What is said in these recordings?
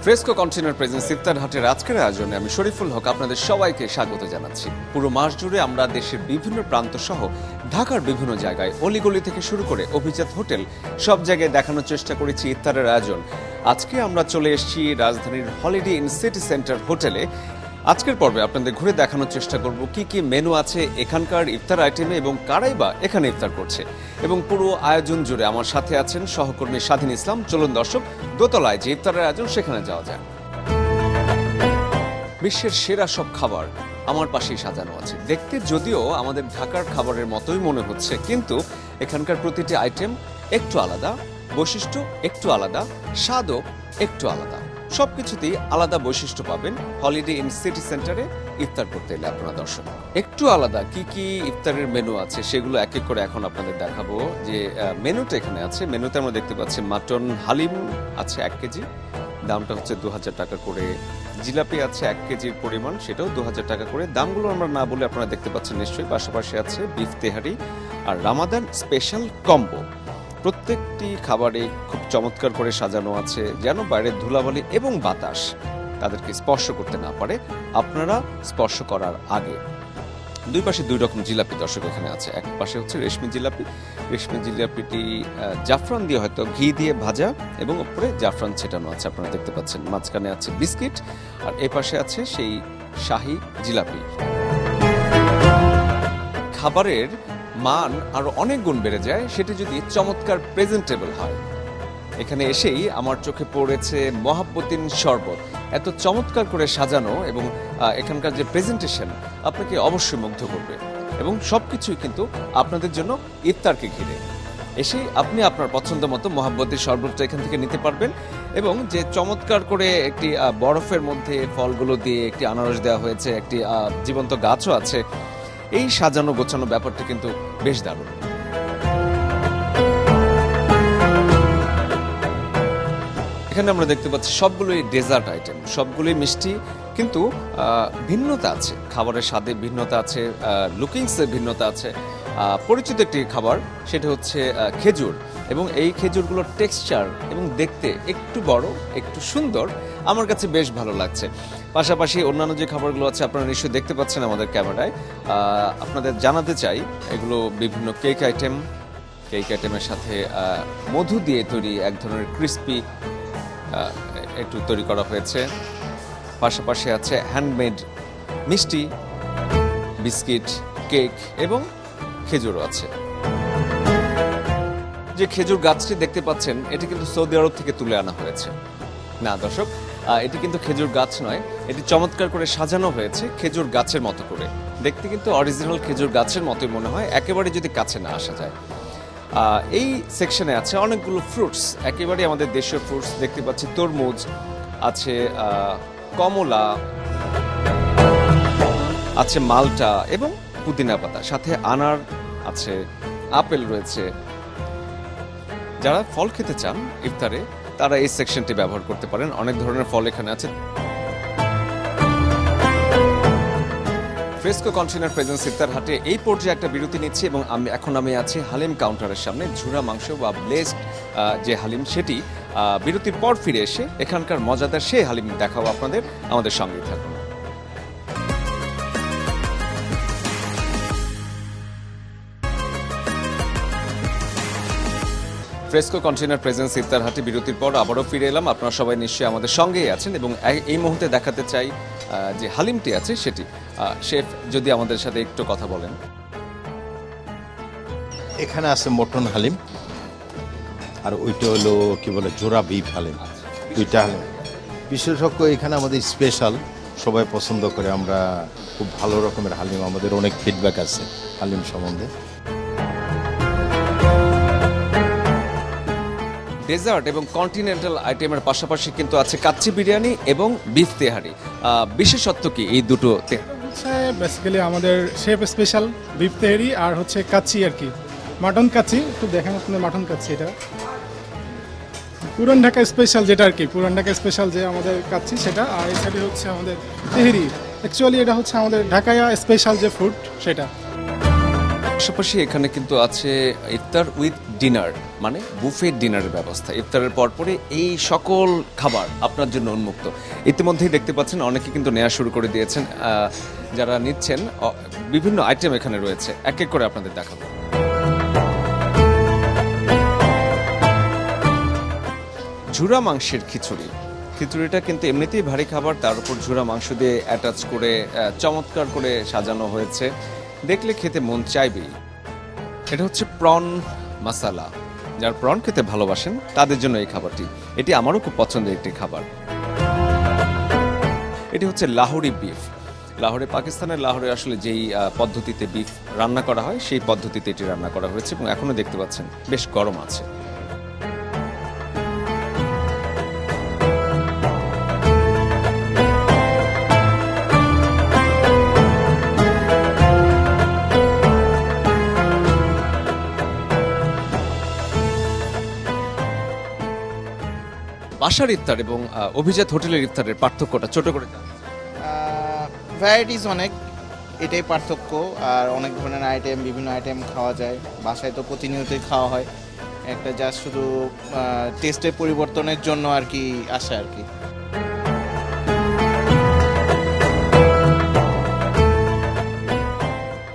Fresco container presence ইফতার হাটের আজকের আয়োজনে আমি শরীফুল হক আপনাদের সবাইকে স্বাগত জানাচ্ছি। পুরো মাস জুড়ে আমরা দেশের বিভিন্ন প্রান্ত সহ ঢাকার বিভিন্ন জায়গায় অলিগলি থেকে শুরু করে অভিজাত হোটেল সব জায়গায় দেখানোর চেষ্টা করেছি ইফতারের আয়োজন। আজকে আমরা চলে এসেছি রাজধানীর হলিডে ইন সিটি সেন্টার হোটেলে। আজকের পর্বে আপনাদের ঘুরে দেখানোর চেষ্টা করব কি কি মেনু আছে এখানকার ইফতার আইটেমে এবং কারাই বা এখানে ইফতার করছে, এবং পুরো আয়োজন জুড়ে আমার সাথে আছেন সহকর্মী স্বাধীন ইসলাম। চলুন দর্শক, দোতলায় যে ইফতারের আয়োজন সেখানে যাওয়া যায়। বিশ্বের সেরা সব খাবার আমার পাশেই সাজানো আছে। দেখতে যদিও আমাদের ঢাকার খাবারের মতোই মনে হচ্ছে, কিন্তু এখানকার প্রতিটি আইটেম একটু আলাদা, বৈশিষ্ট্য একটু আলাদা, স্বাদও একটু আলাদা। সবকিছুতেই আলাদা বৈশিষ্ট্য পাবেন হলিডে ইন সিটি সেন্টারে ইফতার করতে এলে আপনারা দর্শক। একটু আলাদা কি কি ইফতারের মেনু আছে সেগুলো এক এক করে এখন আপনাদের দেখাবো। যে মেনুটা এখানে আছে, মেনুতে আমরা দেখতে পাচ্ছি মাটন হালিম আছে 1 কেজি, দামটা হচ্ছে 2000 টাকা করে। জিলাপি আছে 1 কেজির পরিমাণ, সেটাও 2000 টাকা করে। দামগুলো আমরা না বলে আপনারা দেখতে পাচ্ছেন নিশ্চয়ই। পাশাপাশি আছে বিফ তেহারি আর রামাদান স্পেশাল কম্বো। প্রত্যেকটি খাবারে খুব চমৎকার করে সাজানো আছে, যেন বাইরের ধুলাবালি এবং বাতাস তাদেরকে স্পর্শ করতে না পারে আপনারা স্পর্শ করার আগে। দুই পাশে দুই রকম জিলাপি দর্শক এখানে আছে। এক পাশে হচ্ছে রেশমি জিলাপি। রেশমি জিলাপিটি জাফরান দিয়ে, হয়তো ঘি দিয়ে ভাজা এবং উপরে জাফরান ছেটানো আছে, আপনারা দেখতে পাচ্ছেন। মাঝখানে আছে বিস্কিট আর এ পাশে আছে সেই শাহী জিলাপি। খাবারের মান আরো অনেক গুণ বেড়ে যায় সেটি যদি চমৎকার প্রেজেন্টেবল হয়। এখানে এসেই আমার চোখে পড়েছে মহাব্বতিন শরবত। এত চমৎকার করে সাজানো এবং এখানকার যে প্রেজেন্টেশন আপনাকে অবশ্যই মুগ্ধ করবে, এবং সবকিছুই কিন্তু আপনাদের জন্য ইফতারকে ঘিরে। এসেই আপনি আপনার পছন্দ মতো মহাব্বতির শরবতটা এখান থেকে নিতে পারবেন, এবং যে চমৎকার করে একটি বরফের মধ্যে ফলগুলো দিয়ে একটি আনারস দেওয়া হয়েছে, একটি জীবন্ত গাছও আছে। এই সাজানো গোছানো ব্যাপারটা কিন্তু বেশ দারুণ। এখানে আমরা দেখতে পাচ্ছি সবগুলোই ডেজার্ট আইটেম, সবগুলোই মিষ্টি, কিন্তু ভিন্নতা আছে। খাবারের স্বাদে ভিন্নতা আছে, লুকিংসের ভিন্নতা আছে। পরিচিত একটি খাবার সেটা হচ্ছে খেজুর, এবং এই খেজুরগুলোর টেক্সচার এবং দেখতে একটু বড়, একটু সুন্দর, আমার কাছে বেশ ভালো লাগছে। পাশাপাশি অন্যান্য যে খাবারগুলো আছে আপনারা নিশ্চয়ই দেখতে পাচ্ছেন আমাদের ক্যামেরায়। আপনাদের জানাতে চাই, এগুলো বিভিন্ন কেক আইটেম। কেক আইটেমের সাথে মধু দিয়ে তৈরি এক ধরনের ক্রিস্পি একটু তৈরি করা হয়েছে। পাশাপাশি আছে হ্যান্ডমেড মিষ্টি, বিস্কিট, কেক এবং খেজুরও আছে। যে খেজুর গাছটি দেখতে পাচ্ছেন এটি কিন্তু সৌদি আরব থেকে তুলে আনা হয়েছে। না দর্শক, এটি কিন্তু খেজুর গাছ নয়, এটি চমৎকার করে সাজানো হয়েছে খেজুর গাছের মতো করে। দেখতে কিন্তু অরিজিনাল খেজুর গাছের মতোই মনে হয়, একেবারে যদি কাছে না আসা যায়। এই সেকশনে আছে অনেকগুলো ফ্রুটস, একেবারে আমাদের দেশীয় ফ্রুটস দেখতে পাচ্ছি। তরমুজ আছে, কমলা আছে, মালটা এবং পুদিনা পাতা, সাথে আনার আছে, আপেল রয়েছে। যারা ফল খেতে চান ইফতারে তারা এই সেকশনটি ব্যবহার করতে পারেন। অনেক ধরনের ফল এখানে আছে। ফ্রেস্কো কন্টেনার প্রেজেন্স ইফতার হাটে এই পর্যায়ে একটা বিরতি নিচ্ছি, এবং আমি আছি হালিম কাউন্টারের সামনে। ঝুরা মাংস বা ব্লেসড যে হালিম সেটি বিরতির পর ফিরে এসে এখানকার মজাদার সেই হালিম দেখাবো আপনাদের। আমাদের সঙ্গে থাকুন। ফ্রেস্কো কন্টেনার প্রেজেন্স ইফতার হাটে বিরতির পর আবারও ফিরে এলাম। আপনারা সবাই নিশ্চয়ই আমাদের সঙ্গেই আছেন, এবং এই মুহূর্তে দেখাতে চাই যে হালিমটি আছে সেটি। শেফ, যদি আমাদের সাথে একটু কথা বলেন। এখানে আছে মটন হালিম, আর ওইটা হলো কি বলে জোড়া বিফ হালিম। দুইটা হালিম বিশেষজ্ঞ এখানে আমাদের স্পেশাল, সবাই পছন্দ করে। আমরা খুব ভালো রকমের হালিম, আমাদের অনেক ফিডব্যাক আছে হালিম সম্বন্ধে। ডেজার্ট এবং কন্টিনেন্টাল আইটেমের পাশাপাশি কিন্তু আছে কাচ্চি বিরিয়ানি এবং বিফ তেহারি। বিশেষত্ব কি এই দুটো? বেসিক্যালি আমাদের শেফ স্পেশাল বিফ তেহারি আর হচ্ছে কাচ্চি, আর কি মাটন কাচ্চি। একটু দেখেন আপনাদের মাটন কাচ্চি, এটা পুরান ঢাকা স্পেশাল যেটা, আর কি পুরান ঢাকা স্পেশাল যে আমাদের কাচ্চি সেটা। আর এই সাইডে হচ্ছে আমাদের তেহারি। অ্যাকচুয়ালি এটা হচ্ছে আমাদের ঢাকায়া স্পেশাল যে ফুড সেটা। পাশাপাশি এখানে কিন্তু আছে ইফতার উইথ ডিনার, মানে বুফে ডিনারের ব্যবস্থা। ইফতারের পরপরই এই সকল খাবার আপনার জন্য উন্মুক্ত। ইতিমধ্যেই দেখতে পাচ্ছেন অনেকে কিন্তু নেওয়া শুরু করে দিয়েছেন। যারা নিচ্ছেন বিভিন্ন আইটেম এখানে রয়েছে, এক এক করে আপনাদের দেখাবো। ঝুরা মাংসের খিচুড়ি। খিচুড়িটা কিন্তু এমনিতেই ভারী খাবার, তার উপর ঝুরা মাংস দিয়ে অ্যাটাচ করে চমৎকার করে সাজানো হয়েছে, দেখলে খেতে মন চাইবেই। এটা হচ্ছে প্রন মাসালা। যারা প্রন খেতে ভালোবাসেন তাদের জন্য এই খাবারটি, এটি আমারও খুব পছন্দের একটি খাবার। এটি হচ্ছে লাহোরি বিফ। লাহোরে, পাকিস্তানের লাহোরে আসলে যেই পদ্ধতিতে বিফ রান্না করা হয় সেই পদ্ধতিতে এটি রান্না করা হয়েছে এবং এখনো দেখতে পাচ্ছেন বেশ গরম আছে। বাসার ইফতার এবং অভিজাত হোটেলের ইফতারের পার্থক্যটা ছোট করে জানান। ভ্যারাইটিস অনেক, এটাই পার্থক্য। আর অনেক ধরনের আইটেম, বিভিন্ন আইটেম খাওয়া যায়। বাসায় তো প্রতিনিয়তই খাওয়া হয়, একটা জাস্ট শুধু টেস্টের পরিবর্তনের জন্য আর কি আসে আর কি।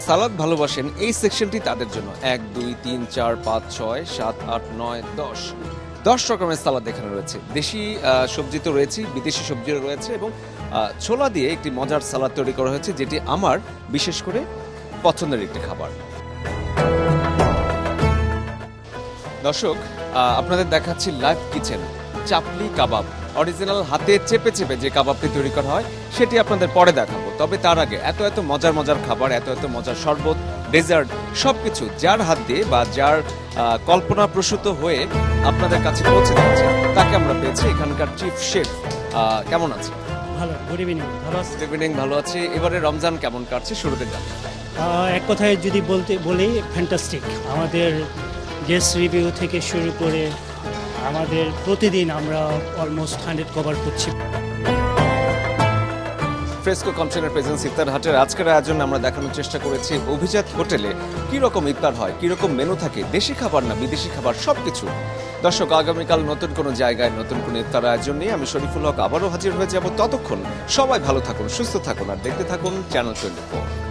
সালাদ ভালোবাসেন এই সেকশনটি তাদের জন্য। 1 2 3 4 5 6 7 8 9 10 রকমের সালাদ এখানে রয়েছে। দেশি সবজি তো রয়েছে, বিদেশি সবজিও রয়েছে এবং ছোলা দিয়ে একটি মজার সালাদ তৈরি করা হয়েছে, যেটি আমার বিশেষ করে পছন্দের একটি খাবার। দর্শক, আপনাদের দেখাচ্ছি লাইভ কিচেন চাপলি কাবাব। অরিজিনাল হাতে চেপে চেপে যে কাবাবটি তৈরি করা হয় সেটি আপনাদের পরে দেখাবো। তবে তার আগে এত মজার মজার খাবার, এত মজার শরবত, ডেজার্ট, সবকিছু যার হাত দিয়ে বা যার কল্পনা প্রসূত হয়ে আপনাদের কাছে পৌঁছে যাচ্ছে, তাকে আমরা পেয়েছি এখানকার চিফ শেফ। কেমন আছে? ভালো, গুড ইভিনিং। ভালো আছি। গুড ইভিনিং, ভালো আছি। এবারে রমজান কেমন কাটছে শুরুতে জানবো। এক কথায় যদি বলি ফ্যান্টাস্টিক। আমাদের গেস্ট রিভিউ থেকে শুরু করে আমাদের প্রতিদিন আমরা অলমোস্ট 100 কভার করছি। ফ্রেস্কো কনটেনার প্রেজেন্স ইফতার হাটের আজকের আয়োজনে আমরা দেখানোর চেষ্টা করেছি অভিজাত হোটেলে কি রকম ইফতার হয়, কি রকম মেনু থাকে, দেশি খাবার না বিদেশি খাবার, সবকিছু। দর্শক, আগামীকাল নতুন কোনো জায়গায় নতুন কোনো ইফতার আয়োজন নিয়ে আমি শরীফুল হক আবারও হাজির হয়ে যাব। ততক্ষণ সবাই ভালো থাকুন, সুস্থ থাকুন আর দেখতে থাকুন চ্যানেল 24।